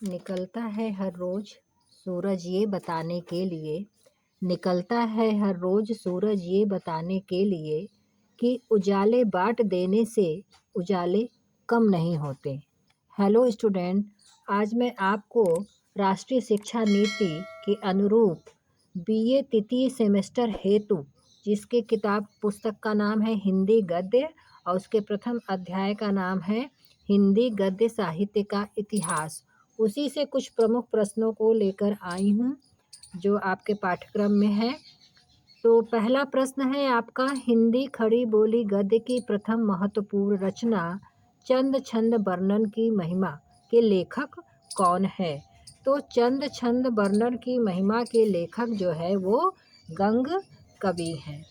निकलता है हर रोज सूरज ये बताने के लिए, निकलता है हर रोज सूरज ये बताने के लिए कि उजाले बांट देने से उजाले कम नहीं होते। हेलो स्टूडेंट, आज मैं आपको राष्ट्रीय शिक्षा नीति के अनुरूप बीए तृतीय सेमेस्टर हेतु जिसके किताब पुस्तक का नाम है हिंदी गद्य और उसके प्रथम अध्याय का नाम है हिंदी गद्य साहित्य का इतिहास, उसी से कुछ प्रमुख प्रश्नों को लेकर आई हूँ जो आपके पाठ्यक्रम में है। तो पहला प्रश्न है आपका, हिंदी खड़ी बोली गद्य की प्रथम महत्वपूर्ण रचना चंद छंद वर्णन की महिमा के लेखक कौन है? तो चंद छंद वर्णन की महिमा के लेखक जो है वो गंग कवि हैं।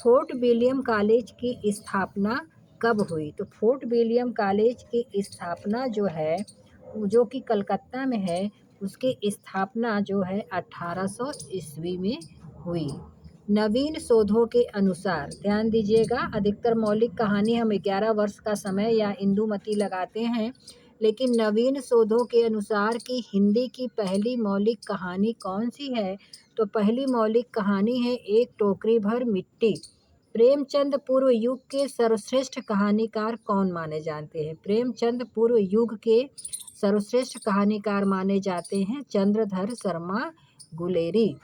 फोर्ट विलियम कॉलेज की स्थापना कब हुई? तो फोर्ट विलियम कॉलेज की स्थापना जो है जो कि कलकत्ता में है, उसकी स्थापना जो है 1800 ईस्वी में हुई। नवीन शोधों के अनुसार, ध्यान दीजिएगा, अधिकतर मौलिक कहानी हम 11 वर्ष का समय या इंदुमती लगाते हैं, लेकिन नवीन शोधों के अनुसार कि हिंदी की पहली मौलिक कहानी कौन सी है, तो पहली मौलिक कहानी है एक टोकरी भर मिट्टी। प्रेमचंद पूर्व युग के सर्वश्रेष्ठ कहानीकार कौन माने जाते हैं? प्रेमचंद पूर्व युग के सर्वश्रेष्ठ कहानीकार माने जाते हैं चंद्रधर शर्मा गुलेरी।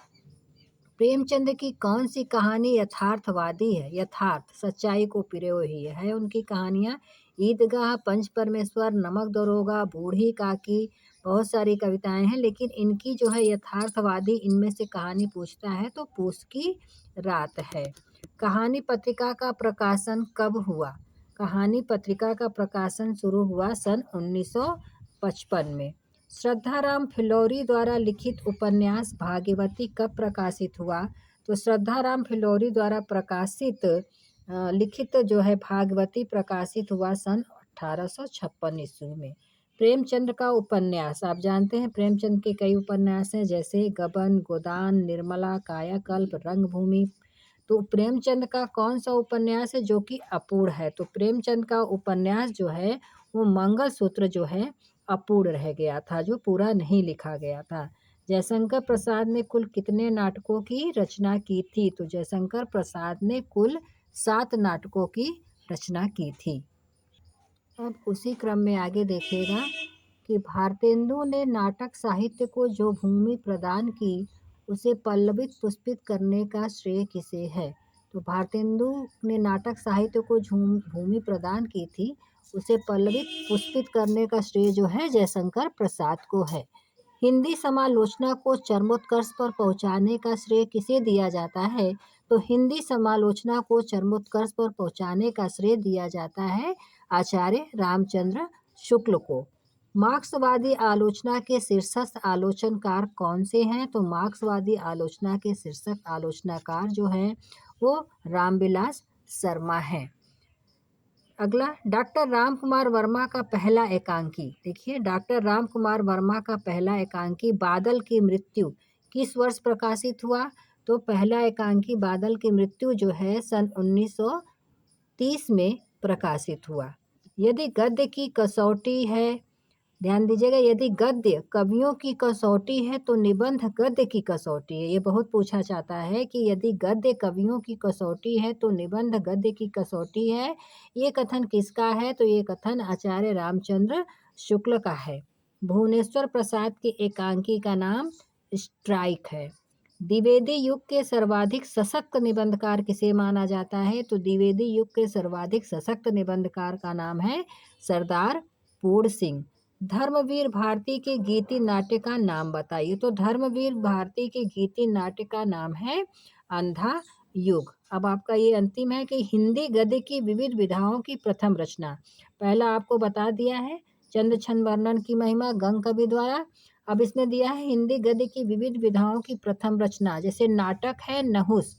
प्रेमचंद की कौन सी कहानी यथार्थवादी है? यथार्थ, सच्चाई को पिरे हुई है उनकी कहानियाँ। ईदगाह, पंच परमेश्वर, नमक दरोगा, बूढ़ी काकी, बहुत सारी कविताएं हैं, लेकिन इनकी जो है यथार्थवादी इनमें से कहानी पूछता है तो पूस की रात है। कहानी पत्रिका का प्रकाशन कब हुआ? कहानी पत्रिका का प्रकाशन शुरू हुआ सन 1955 में। श्रद्धाराम फिल्लौरी द्वारा लिखित उपन्यास भाग्यवती कब प्रकाशित हुआ? तो श्रद्धाराम फिल्लौरी द्वारा प्रकाशित लिखित जो है भागवती प्रकाशित हुआ सन 1856 ईस्वी में। प्रेमचंद का उपन्यास, आप जानते हैं प्रेमचंद के कई उपन्यास हैं, जैसे गबन, गोदान, निर्मला, कायाकल्प, रंगभूमि। तो प्रेमचंद का कौन सा उपन्यास है जो कि अपूर्ण है? तो प्रेमचंद का उपन्यास जो है वो मंगलसूत्र जो है अपूर्ण रह गया था, जो पूरा नहीं लिखा गया था। जयशंकर प्रसाद ने कुल कितने नाटकों की रचना की थी? तो जयशंकर प्रसाद ने कुल 7 नाटकों की रचना की थी। अब उसी क्रम में आगे देखिएगा कि भारतेंदु ने नाटक साहित्य को जो भूमि प्रदान की उसे पल्लवित पुष्पित करने का श्रेय किसे है? तो भारतेंदु ने नाटक साहित्य को भूमि प्रदान की थी, उसे पल्लवित पुष्पित करने का श्रेय जो है जयशंकर प्रसाद को है। हिंदी समालोचना को चरमोत्कर्ष पर पहुंचाने का श्रेय किसे दिया जाता है? तो हिंदी समालोचना को चरमोत्कर्ष पर पहुंचाने का श्रेय दिया जाता है आचार्य रामचंद्र शुक्ल को। मार्क्सवादी आलोचना के शीर्षस्थ आलोचनकार कौन से हैं? तो मार्क्सवादी आलोचना के शीर्षक आलोचनाकार जो हैं वो रामविलास शर्मा हैं। अगला, डॉक्टर राम कुमार वर्मा का पहला एकांकी, देखिए डॉक्टर राम कुमार वर्मा का पहला एकांकी बादल की मृत्यु किस वर्ष प्रकाशित हुआ? तो पहला एकांकी बादल की मृत्यु जो है सन 1930 में प्रकाशित हुआ। यदि गद्य की कसौटी है, ध्यान दीजिएगा, यदि गद्य कवियों की कसौटी है तो निबंध गद्य की कसौटी है। ये बहुत पूछा जाता है कि यदि गद्य कवियों की कसौटी है तो निबंध गद्य की कसौटी है। ये कथन किसका है? तो ये कथन आचार्य रामचंद्र शुक्ल का है। भुवनेश्वर प्रसाद के एकांकी का नाम स्ट्राइक है। द्विवेदी युग के सर्वाधिक सशक्त निबंधकार किसे माना जाता है? तो द्विवेदी युग के सर्वाधिक सशक्त निबंधकार का नाम है सरदार पूर्ण सिंह। धर्मवीर भारती के गीति नाट्य का नाम बताइए। तो धर्मवीर भारती के गीति नाट्य का नाम है अंधा युग। अब आपका ये अंतिम है कि हिंदी गद्य की विविध विधाओं की प्रथम रचना। पहला आपको बता दिया है चंद छंद वर्णन की महिमा गंग कवि द्वारा। अब इसने दिया है हिंदी गद्य की विविध विधाओं की प्रथम रचना, जैसे नाटक है नहुस,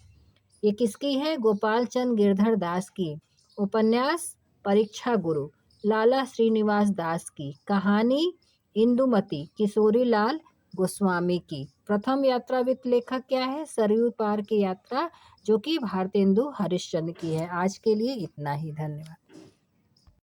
ये किसकी है? गोपाल चंद गिरधर दास की। उपन्यास परीक्षा गुरु लाला श्रीनिवास दास की। कहानी इंदुमती किशोरी लाल गोस्वामी की। प्रथम यात्रावित्त लेखक क्या है? सरयू पार की यात्रा, जो कि भारतेंदु हरिश्चंद्र की है। आज के लिए इतना ही, धन्यवाद।